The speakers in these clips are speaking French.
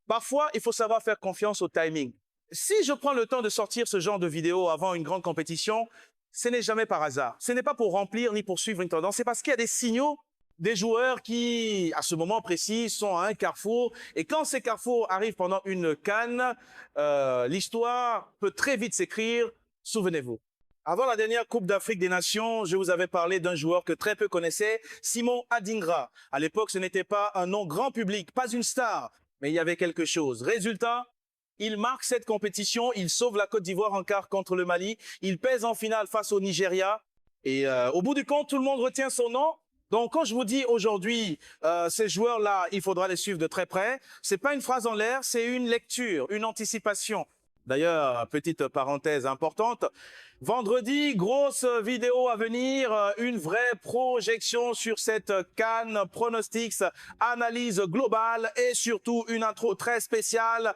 Parfois, il faut savoir faire confiance au timing. Si je prends le temps de sortir ce genre de vidéo avant une grande compétition, ce n'est jamais par hasard. Ce n'est pas pour remplir ni pour suivre une tendance. C'est parce qu'il y a des signaux des joueurs qui, à ce moment précis, sont à un carrefour. Et quand ces carrefours arrivent pendant une CAN, l'histoire peut très vite s'écrire. Souvenez-vous. Avant la dernière Coupe d'Afrique des Nations, je vous avais parlé d'un joueur que très peu connaissaient, Simon Adingra. À l'époque, ce n'était pas un nom grand public, pas une star, mais il y avait quelque chose. Résultat, il marque cette compétition, il sauve la Côte d'Ivoire en quart contre le Mali, il pèse en finale face au Nigeria. Et au bout du compte, tout le monde retient son nom. Donc, quand je vous dis aujourd'hui, ces joueurs-là, il faudra les suivre de très près, c'est pas une phrase en l'air, c'est une lecture, une anticipation. D'ailleurs, petite parenthèse importante, vendredi, grosse vidéo à venir, une vraie projection sur cette CAN, pronostics, analyse globale et surtout une intro très spéciale.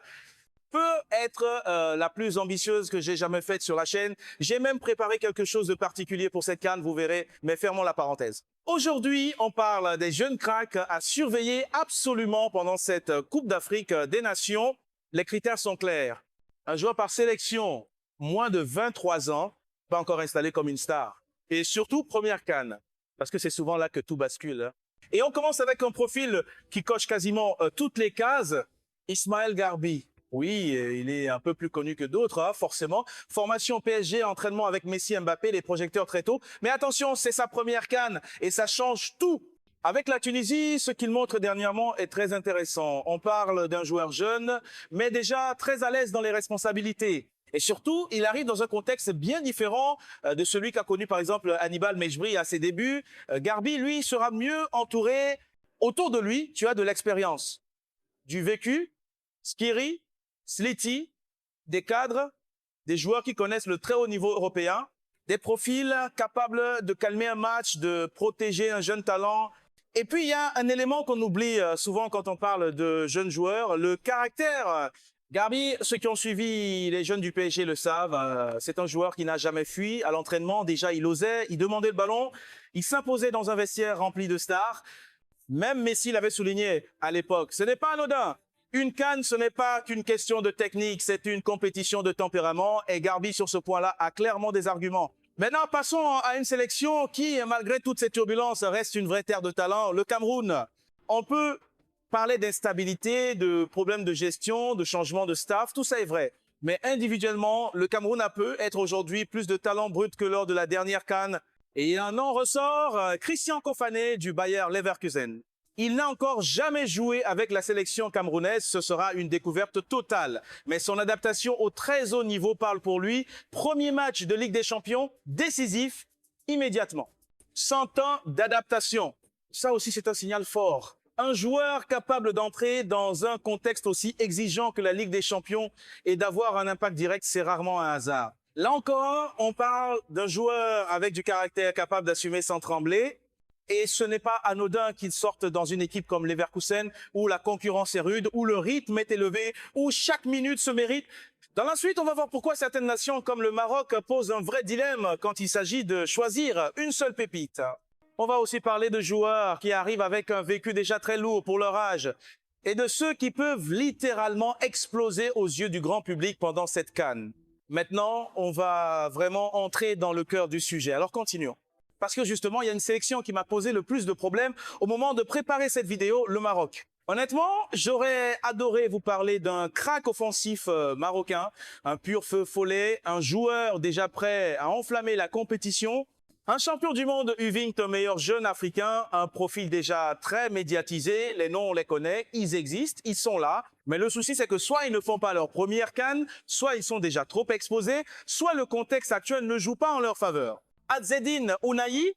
Peut être la plus ambitieuse que j'ai jamais faite sur la chaîne. J'ai même préparé quelque chose de particulier pour cette CAN, vous verrez, mais fermons la parenthèse. Aujourd'hui, on parle des jeunes cracks à surveiller absolument pendant cette Coupe d'Afrique des Nations. Les critères sont clairs. Un joueur par sélection, moins de 23 ans, pas encore installé comme une star. Et surtout, première CAN, parce que c'est souvent là que tout bascule. Et on commence avec un profil qui coche quasiment toutes les cases, Ismaël Garbi. Oui, il est un peu plus connu que d'autres, hein, forcément. Formation PSG, entraînement avec Messi, Mbappé, les projecteurs très tôt. Mais attention, c'est sa première CAN et ça change tout. Avec la Tunisie, ce qu'il montre dernièrement est très intéressant. On parle d'un joueur jeune, mais déjà très à l'aise dans les responsabilités. Et surtout, il arrive dans un contexte bien différent de celui qu'a connu par exemple Hannibal Mejbri à ses débuts. Garbi, lui, sera mieux entouré. Autour de lui, tu as de l'expérience, du vécu, Skiri, Sliti, des cadres, des joueurs qui connaissent le très haut niveau européen, des profils capables de calmer un match, de protéger un jeune talent. Et puis, il y a un élément qu'on oublie souvent quand on parle de jeunes joueurs, le caractère. Garbi, ceux qui ont suivi les jeunes du PSG le savent, c'est un joueur qui n'a jamais fui. À l'entraînement, déjà, il osait, il demandait le ballon, il s'imposait dans un vestiaire rempli de stars. Même Messi l'avait souligné à l'époque. Ce n'est pas anodin. Une CAN, ce n'est pas qu'une question de technique, c'est une compétition de tempérament. Et Garbi, sur ce point-là, a clairement des arguments. Maintenant, passons à une sélection qui, malgré toutes ces turbulences, reste une vraie terre de talent, le Cameroun. On peut parler d'instabilité, de problèmes de gestion, de changement de staff, tout ça est vrai. Mais individuellement, le Cameroun peut être aujourd'hui plus de talent brut que lors de la dernière CAN. Et il en ressort Christian Kofané du Bayer Leverkusen. Il n'a encore jamais joué avec la sélection camerounaise, ce sera une découverte totale. Mais son adaptation au très haut niveau parle pour lui. Premier match de Ligue des Champions, décisif, immédiatement. 100 ans d'adaptation. Ça aussi, c'est un signal fort. Un joueur capable d'entrer dans un contexte aussi exigeant que la Ligue des Champions et d'avoir un impact direct, c'est rarement un hasard. Là encore, on parle d'un joueur avec du caractère capable d'assumer sans trembler. Et ce n'est pas anodin qu'il sorte dans une équipe comme Leverkusen où la concurrence est rude, où le rythme est élevé, où chaque minute se mérite. Dans la suite, on va voir pourquoi certaines nations comme le Maroc posent un vrai dilemme quand il s'agit de choisir une seule pépite. On va aussi parler de joueurs qui arrivent avec un vécu déjà très lourd pour leur âge et de ceux qui peuvent littéralement exploser aux yeux du grand public pendant cette CAN. Maintenant, on va vraiment entrer dans le cœur du sujet. Alors continuons. Parce que justement, il y a une sélection qui m'a posé le plus de problèmes au moment de préparer cette vidéo, le Maroc. Honnêtement, j'aurais adoré vous parler d'un crack offensif marocain, un pur feu follet, un joueur déjà prêt à enflammer la compétition, un champion du monde U20, meilleur jeune africain, un profil déjà très médiatisé, les noms on les connaît, ils existent, ils sont là. Mais le souci c'est que soit ils ne font pas leur première CAN, soit ils sont déjà trop exposés, soit le contexte actuel ne joue pas en leur faveur. Azzedine Ounahi,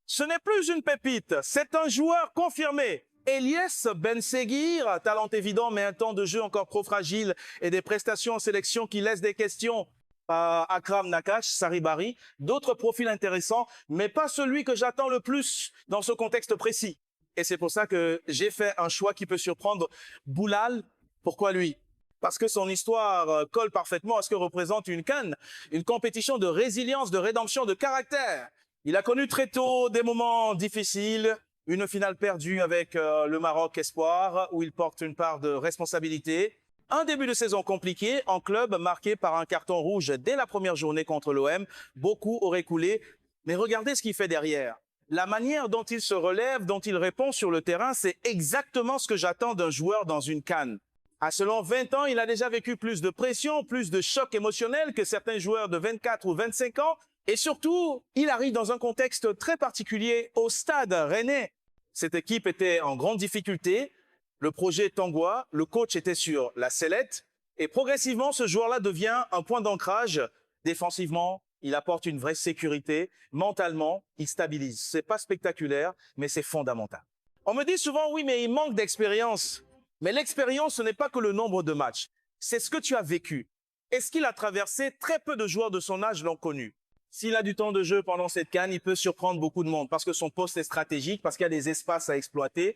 ce n'est plus une pépite, c'est un joueur confirmé. Elias Ben Seguir, talent évident mais un temps de jeu encore trop fragile et des prestations en sélection qui laissent des questions. Akram Nakash, Saribari, d'autres profils intéressants, mais pas celui que j'attends le plus dans ce contexte précis. Et c'est pour ça que j'ai fait un choix qui peut surprendre Boulal. Pourquoi lui? Parce que son histoire colle parfaitement à ce que représente une CAN, une compétition de résilience, de rédemption, de caractère. Il a connu très tôt des moments difficiles, une finale perdue avec le Maroc Espoir, où il porte une part de responsabilité. Un début de saison compliqué en club, marqué par un carton rouge dès la première journée contre l'OM. Beaucoup auraient coulé, mais regardez ce qu'il fait derrière. La manière dont il se relève, dont il répond sur le terrain, c'est exactement ce que j'attends d'un joueur dans une CAN. À seulement 20 ans, il a déjà vécu plus de pression, plus de chocs émotionnels que certains joueurs de 24 ou 25 ans. Et surtout, il arrive dans un contexte très particulier au Stade Rennais. Cette équipe était en grande difficulté. Le projet Tangois, le coach était sur la sellette. Et progressivement, ce joueur-là devient un point d'ancrage. Défensivement, il apporte une vraie sécurité. Mentalement, il stabilise. C'est pas spectaculaire, mais c'est fondamental. On me dit souvent, oui, mais il manque d'expérience. Mais l'expérience, ce n'est pas que le nombre de matchs. C'est ce que tu as vécu. Est-ce qu'il a traversé? Très peu de joueurs de son âge l'ont connu. S'il a du temps de jeu pendant cette CAN, il peut surprendre beaucoup de monde parce que son poste est stratégique, parce qu'il y a des espaces à exploiter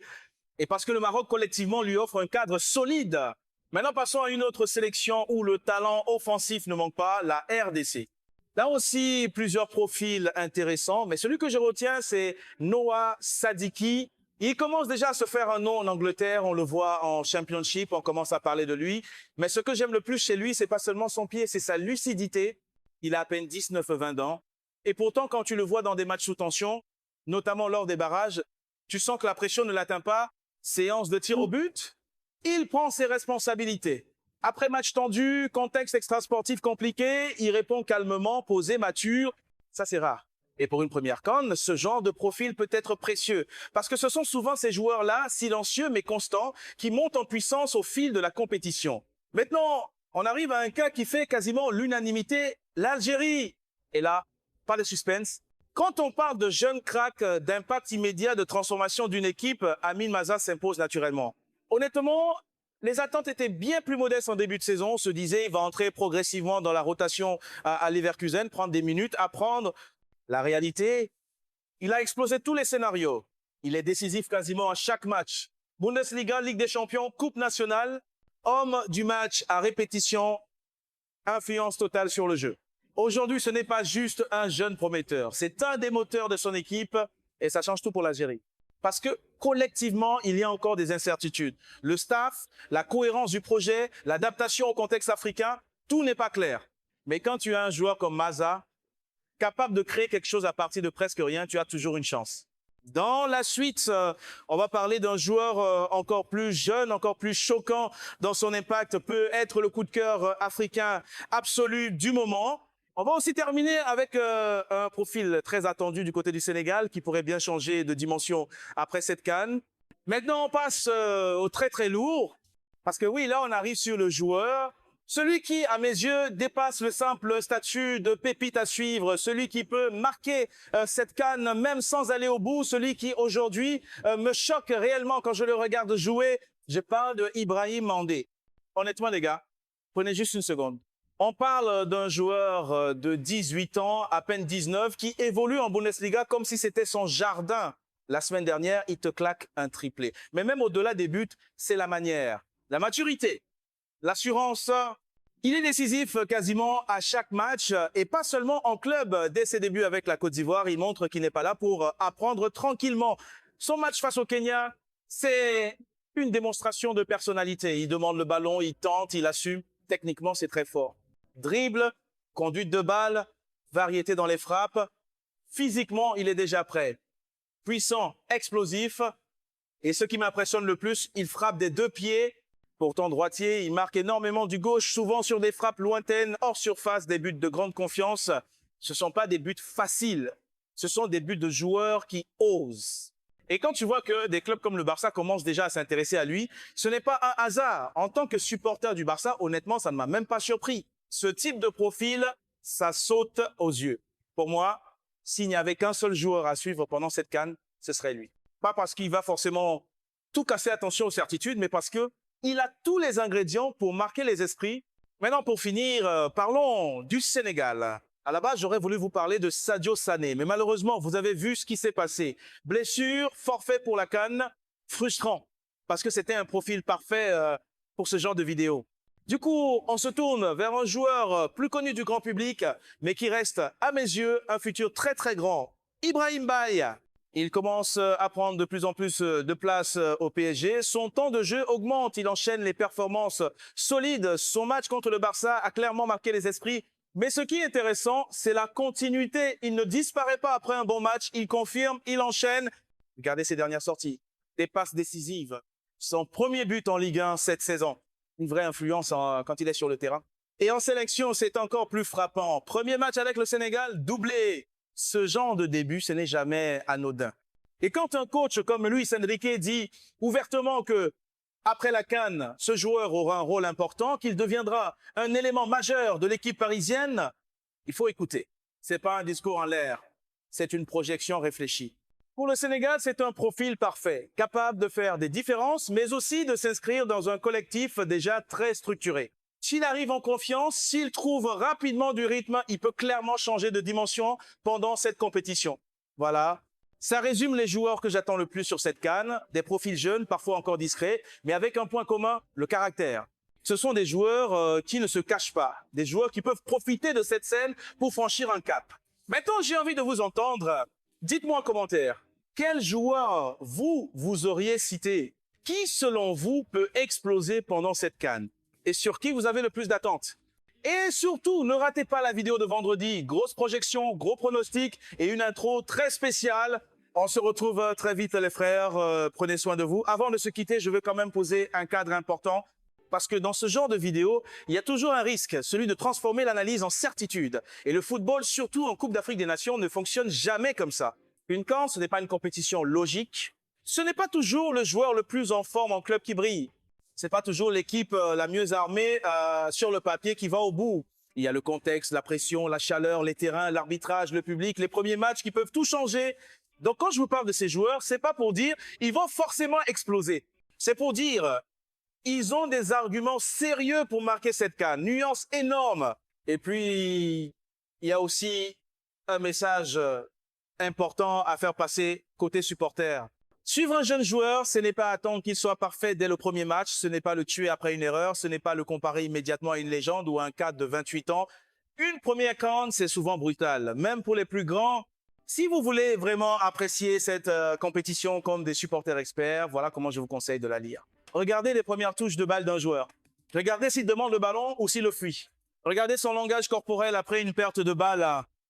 et parce que le Maroc collectivement lui offre un cadre solide. Maintenant, passons à une autre sélection où le talent offensif ne manque pas, la RDC. Là aussi, plusieurs profils intéressants, mais celui que je retiens, c'est Noah Sadiki. Il commence déjà à se faire un nom en Angleterre, on le voit en Championship, on commence à parler de lui. Mais ce que j'aime le plus chez lui, c'est pas seulement son pied, c'est sa lucidité. Il a à peine 19-20 ans. Et pourtant, quand tu le vois dans des matchs sous tension, notamment lors des barrages, tu sens que la pression ne l'atteint pas. Séance de tir au but, il prend ses responsabilités. Après match tendu, contexte extrasportif compliqué, il répond calmement, posé, mature. Ça, c'est rare. Et pour une première CAN, ce genre de profil peut être précieux. Parce que ce sont souvent ces joueurs-là, silencieux mais constants, qui montent en puissance au fil de la compétition. Maintenant, on arrive à un cas qui fait quasiment l'unanimité, l'Algérie. Et là, pas de suspense. Quand on parle de jeunes cracks, d'impact immédiat, de transformation d'une équipe, Amin Maza s'impose naturellement. Honnêtement, les attentes étaient bien plus modestes en début de saison. On se disait, il va entrer progressivement dans la rotation à Leverkusen, prendre des minutes, apprendre. La réalité, il a explosé tous les scénarios. Il est décisif quasiment à chaque match. Bundesliga, Ligue des Champions, Coupe nationale, homme du match à répétition, influence totale sur le jeu. Aujourd'hui, ce n'est pas juste un jeune prometteur. C'est un des moteurs de son équipe et ça change tout pour l'Algérie. Parce que collectivement, il y a encore des incertitudes. Le staff, la cohérence du projet, l'adaptation au contexte africain, tout n'est pas clair. Mais quand tu as un joueur comme Maza, capable de créer quelque chose à partir de presque rien, tu as toujours une chance. Dans la suite, on va parler d'un joueur encore plus jeune, encore plus choquant dans son impact, peut être le coup de cœur africain absolu du moment. On va aussi terminer avec un profil très attendu du côté du Sénégal qui pourrait bien changer de dimension après cette CAN. Maintenant, on passe au très très lourd, parce que oui, là, on arrive sur le joueur. Celui qui, à mes yeux, dépasse le simple statut de pépite à suivre, celui qui peut marquer cette CAN même sans aller au bout, celui qui aujourd'hui me choque réellement quand je le regarde jouer, je parle de Ibrahim Mandé. Honnêtement les gars, prenez juste une seconde. On parle d'un joueur de 18 ans, à peine 19, qui évolue en Bundesliga comme si c'était son jardin. La semaine dernière, il te claque un triplé. Mais même au-delà des buts, c'est la manière, la maturité. L'assurance, il est décisif quasiment à chaque match et pas seulement en club. Dès ses débuts avec la Côte d'Ivoire, il montre qu'il n'est pas là pour apprendre tranquillement. Son match face au Kenya, c'est une démonstration de personnalité. Il demande le ballon, il tente, il assume. Techniquement, c'est très fort. Dribble, conduite de balle, variété dans les frappes. Physiquement, il est déjà prêt. Puissant, explosif. Et ce qui m'impressionne le plus, il frappe des deux pieds. Pourtant droitier, il marque énormément du gauche, souvent sur des frappes lointaines, hors surface, des buts de grande confiance. Ce ne sont pas des buts faciles, ce sont des buts de joueurs qui osent. Et quand tu vois que des clubs comme le Barça commencent déjà à s'intéresser à lui, ce n'est pas un hasard. En tant que supporter du Barça, honnêtement, ça ne m'a même pas surpris. Ce type de profil, ça saute aux yeux. Pour moi, s'il n'y avait qu'un seul joueur à suivre pendant cette CAN, ce serait lui. Pas parce qu'il va forcément tout casser, attention aux certitudes, mais parce que il a tous les ingrédients pour marquer les esprits. Maintenant, pour finir, parlons du Sénégal. À la base, j'aurais voulu vous parler de Sadio Sané, mais malheureusement, vous avez vu ce qui s'est passé. Blessure, forfait pour la CAN, frustrant, parce que c'était un profil parfait pour ce genre de vidéo. Du coup, on se tourne vers un joueur plus connu du grand public, mais qui reste, à mes yeux, un futur très très grand. Ibrahim Baye. Il commence à prendre de plus en plus de place au PSG. Son temps de jeu augmente. Il enchaîne les performances solides. Son match contre le Barça a clairement marqué les esprits. Mais ce qui est intéressant, c'est la continuité. Il ne disparaît pas après un bon match. Il confirme, il enchaîne. Regardez ses dernières sorties. Des passes décisives. Son premier but en Ligue 1 cette saison. Une vraie influence quand il est sur le terrain. Et en sélection, c'est encore plus frappant. Premier match avec le Sénégal, doublé. Ce genre de début, ce n'est jamais anodin. Et quand un coach comme Luis Enrique dit ouvertement que après la CAN, ce joueur aura un rôle important, qu'il deviendra un élément majeur de l'équipe parisienne, il faut écouter. C'est pas un discours en l'air, c'est une projection réfléchie. Pour le Sénégal, c'est un profil parfait, capable de faire des différences, mais aussi de s'inscrire dans un collectif déjà très structuré. S'il arrive en confiance, s'il trouve rapidement du rythme, il peut clairement changer de dimension pendant cette compétition. Voilà. Ça résume les joueurs que j'attends le plus sur cette CAN. Des profils jeunes, parfois encore discrets, mais avec un point commun, le caractère. Ce sont des joueurs qui ne se cachent pas. Des joueurs qui peuvent profiter de cette scène pour franchir un cap. Maintenant, j'ai envie de vous entendre. Dites-moi en commentaire. Quel joueur vous auriez cité? Qui, selon vous, peut exploser pendant cette CAN? Et sur qui vous avez le plus d'attentes. Et surtout, ne ratez pas la vidéo de vendredi. Grosse projection, gros pronostic et une intro très spéciale. On se retrouve très vite les frères. Prenez soin de vous. Avant de se quitter, je veux quand même poser un cadre important. Parce que dans ce genre de vidéo, il y a toujours un risque, celui de transformer l'analyse en certitude. Et le football, surtout en Coupe d'Afrique des Nations, ne fonctionne jamais comme ça. Une CAN, ce n'est pas une compétition logique. Ce n'est pas toujours le joueur le plus en forme en club qui brille. C'est pas toujours l'équipe la mieux armée sur le papier qui va au bout. Il y a le contexte, la pression, la chaleur, les terrains, l'arbitrage, le public, les premiers matchs qui peuvent tout changer. Donc quand je vous parle de ces joueurs, c'est pas pour dire ils vont forcément exploser. C'est pour dire ils ont des arguments sérieux pour marquer cette CAN. Nuance énorme. Et puis il y a aussi un message important à faire passer côté supporter. Suivre un jeune joueur, ce n'est pas attendre qu'il soit parfait dès le premier match, ce n'est pas le tuer après une erreur, ce n'est pas le comparer immédiatement à une légende ou à un cadre de 28 ans. Une première CAN, c'est souvent brutal, même pour les plus grands. Si vous voulez vraiment apprécier cette compétition comme des supporters experts, voilà comment je vous conseille de la lire. Regardez les premières touches de balle d'un joueur. Regardez s'il demande le ballon ou s'il le fuit. Regardez son langage corporel après une perte de balle.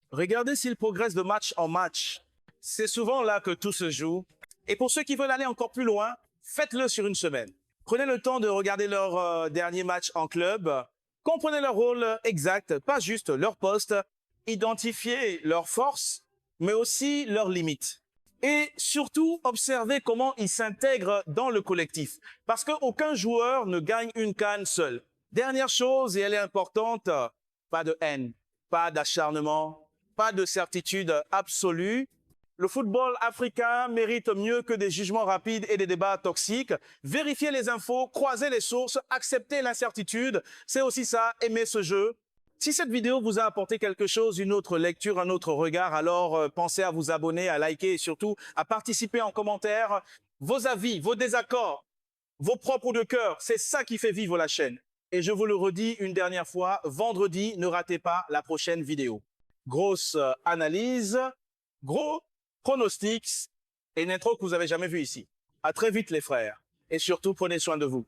Regardez s'il progresse de match en match. C'est souvent là que tout se joue. Et pour ceux qui veulent aller encore plus loin, faites-le sur une semaine. Prenez le temps de regarder leur dernier match en club. Comprenez leur rôle exact, pas juste leur poste. Identifiez leurs forces, mais aussi leurs limites. Et surtout, observez comment ils s'intègrent dans le collectif. Parce qu'aucun joueur ne gagne une CAN seul. Dernière chose, et elle est importante, pas de haine, pas d'acharnement, pas de certitude absolue. Le football africain mérite mieux que des jugements rapides et des débats toxiques. Vérifiez les infos, croisez les sources, acceptez l'incertitude. C'est aussi ça, aimer ce jeu. Si cette vidéo vous a apporté quelque chose, une autre lecture, un autre regard, alors pensez à vous abonner, à liker et surtout à participer en commentaire. Vos avis, vos désaccords, vos propres de cœur, c'est ça qui fait vivre la chaîne. Et je vous le redis une dernière fois, vendredi, ne ratez pas la prochaine vidéo. Grosse analyse, gros pronostics et une intro que vous avez jamais vue ici. À très vite les frères. Et surtout, prenez soin de vous.